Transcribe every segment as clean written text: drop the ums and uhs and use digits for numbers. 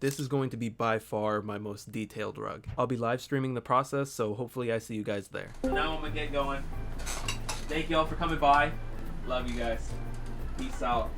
This is going to be by far my most detailed rug. I'll be live streaming the process, so hopefully I see you guys there. Now I'm gonna get going. Thank you all for coming by. Love you guys. Peace out.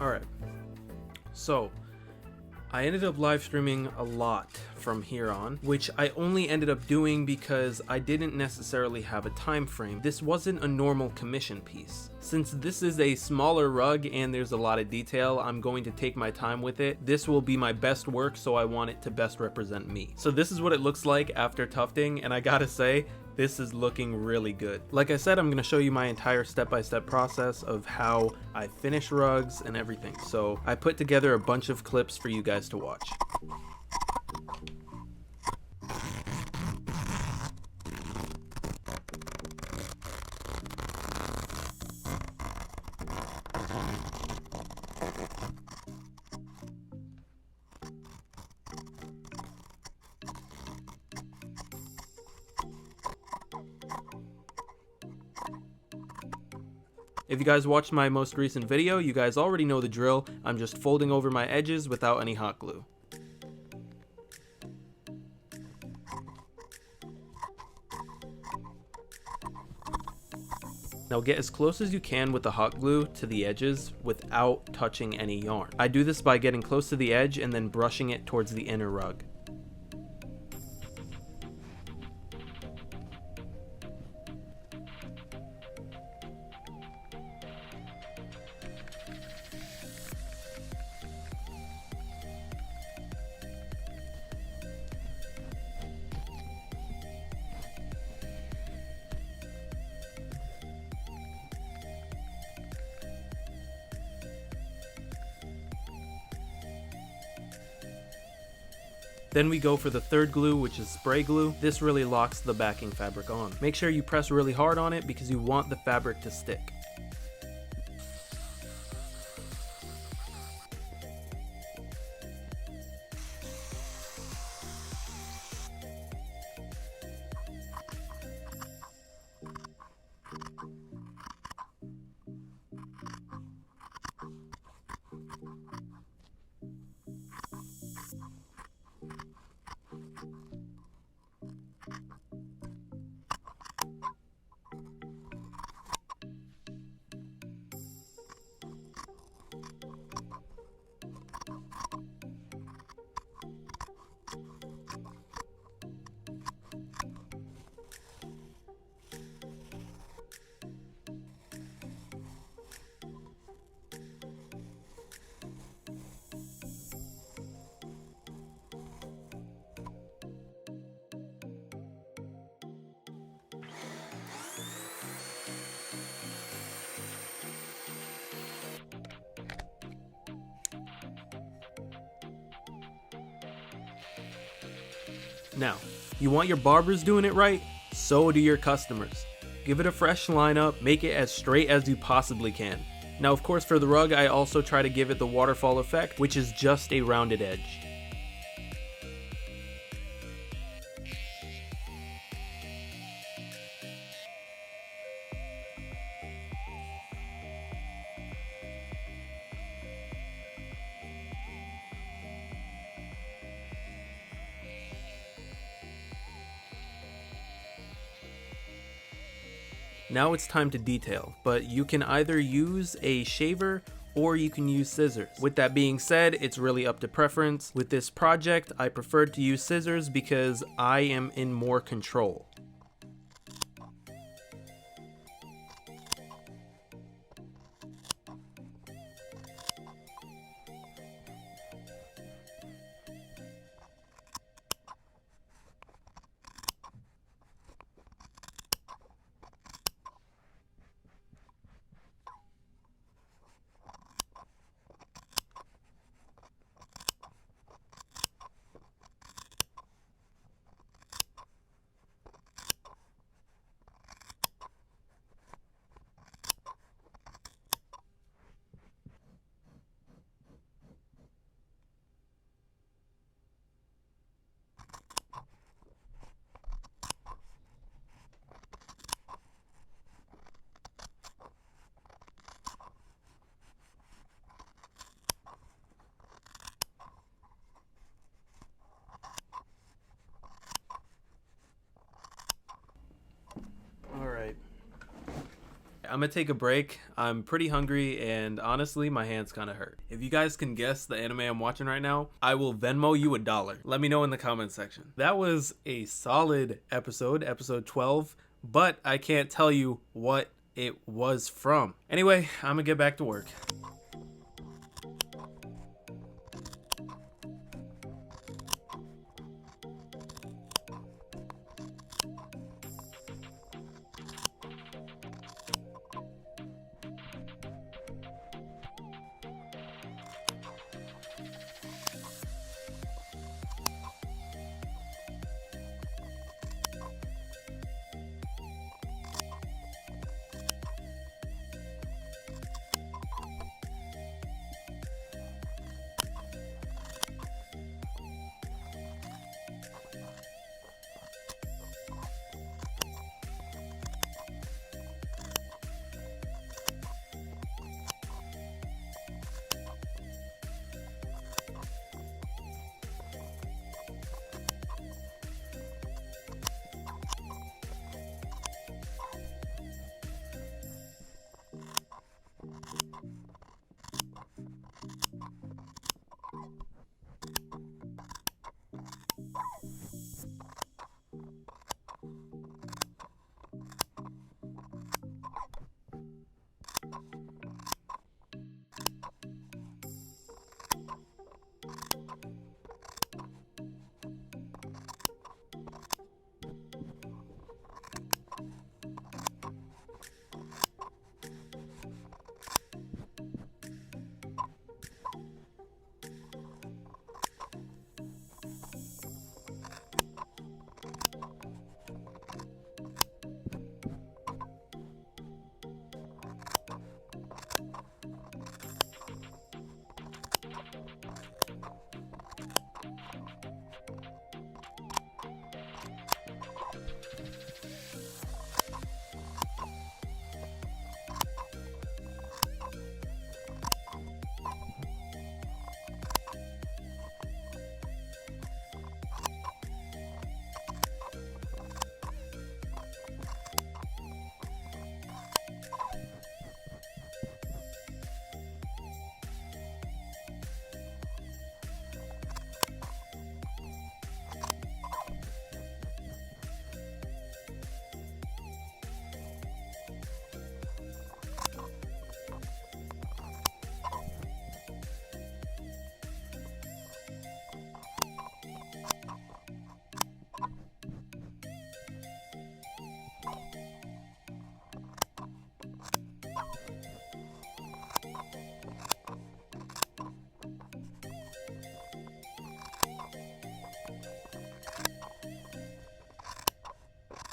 Alright, so I ended up live streaming a lot from here on, which I only ended up doing because I didn't necessarily have a time frame. This wasn't a normal commission piece. Since this is a smaller rug and there's a lot of detail, I'm going to take my time with it. This will be my best work, so I want it to best represent me. So this is what it looks like after tufting, and I gotta say, this is looking really good. Like I said, I'm going to show you my entire step-by-step process of how I finish rugs and everything. So I put together a bunch of clips for you guys to watch. If you guys watched my most recent video, you guys already know the drill. I'm just folding over my edges without any hot glue. Now get as close as you can with the hot glue to the edges without touching any yarn. I do this by getting close to the edge and then brushing it towards the inner rug. Then we go for the third glue, which is spray glue. This really locks the backing fabric on. Make sure you press really hard on it because you want the fabric to stick. Now, you want your barbers doing it right? So do your customers. Give it a fresh lineup, make it as straight as you possibly can. Now, of course, for the rug, I also try to give it the waterfall effect, which is just a rounded edge. Now it's time to detail, but you can either use a shaver or you can use scissors. With that being said, it's really up to preference. With this project, I preferred to use scissors because I am in more control. I'm gonna take a break. I'm pretty hungry and honestly my hands kind of hurt. If you guys can guess the anime I'm watching right now, I will Venmo you $1. Let me know in the comment section. That was a solid episode 12, but I can't tell you what it was from. Anyway, I'm gonna get back to work.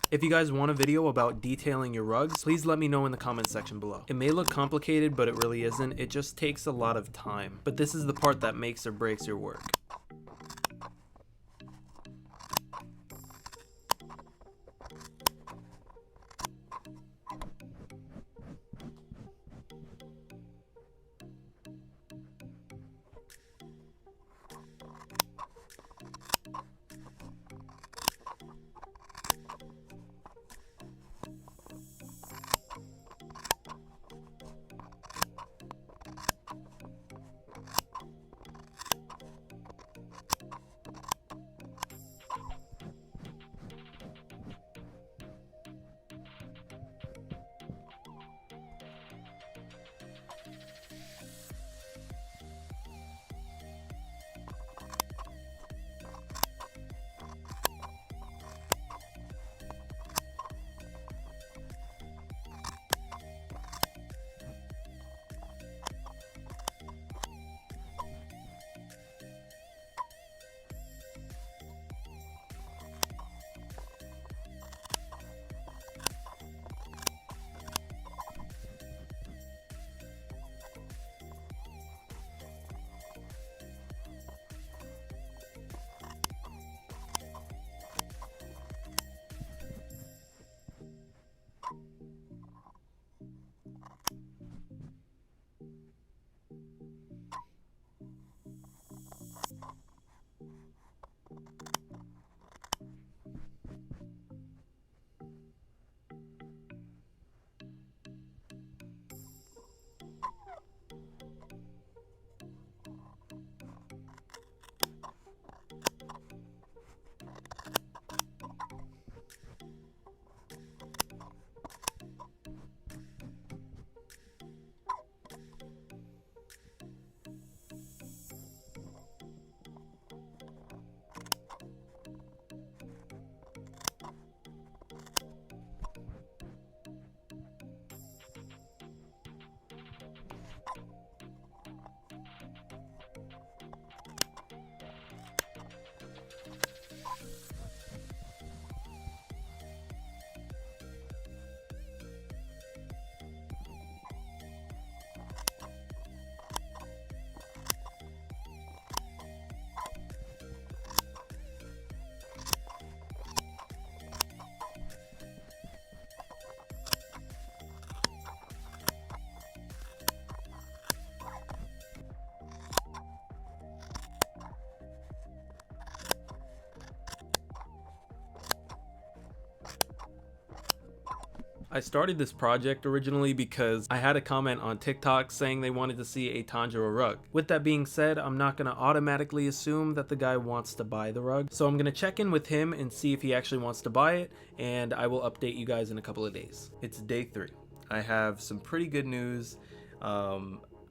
If you guys want a video about detailing your rugs, please let me know in the comment section below. It may look complicated, but it really isn't. It just takes a lot of time. But this is the part that makes or breaks your work. I started this project originally because I had a comment on TikTok saying they wanted to see a Tanjiro rug. With that being said, I'm not going to automatically assume that the guy wants to buy the rug. So I'm going to check in with him and see if he actually wants to buy it, and I will update you guys in a couple of days. It's day 3. I have some pretty good news.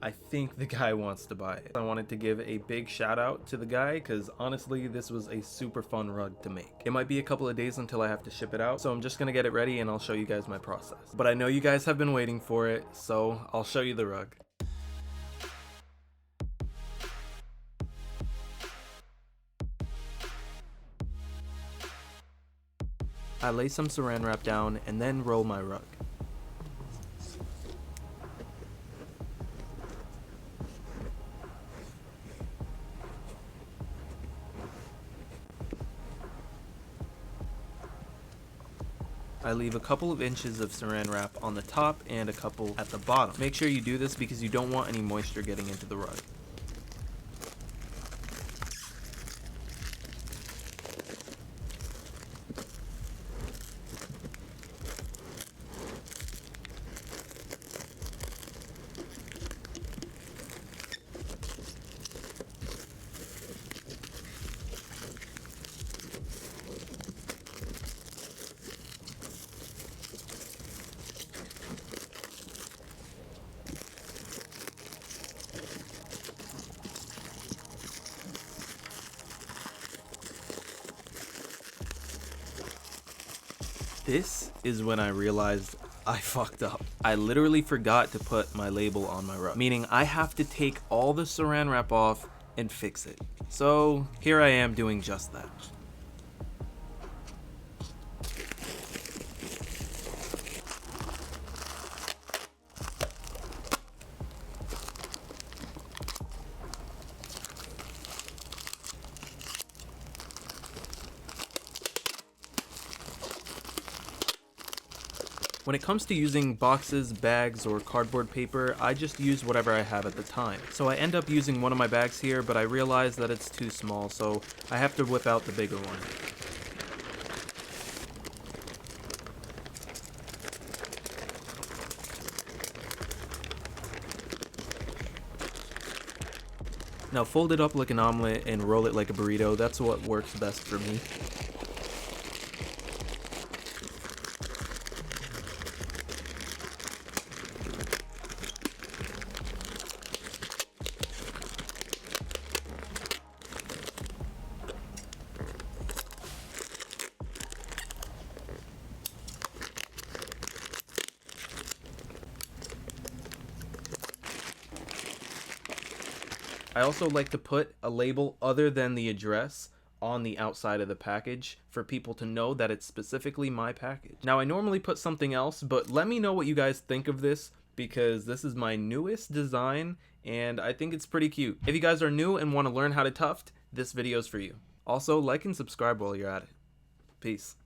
I think the guy wants to buy it. I wanted to give a big shout out to the guy because honestly this was a super fun rug to make. It might be a couple of days until I have to ship it out, so I'm just gonna get it ready and I'll show you guys my process. But I know you guys have been waiting for it, so I'll show you the rug. I lay some saran wrap down and then roll my rug. I leave a couple of inches of saran wrap on the top and a couple at the bottom. Make sure you do this because you don't want any moisture getting into the rug. This is when I realized I fucked up. I literally forgot to put my label on my rug, meaning I have to take all the saran wrap off and fix it. So here I am doing just that. When it comes to using boxes, bags, or cardboard paper, I just use whatever I have at the time. So I end up using one of my bags here, but I realize that it's too small, so I have to whip out the bigger one. Now fold it up like an omelet and roll it like a burrito. That's what works best for me. I also like to put a label other than the address on the outside of the package for people to know that it's specifically my package. Now I normally put something else, but let me know what you guys think of this because this is my newest design and I think it's pretty cute. If you guys are new and want to learn how to tuft, this video is for you. Also, like and subscribe while you're at it. Peace.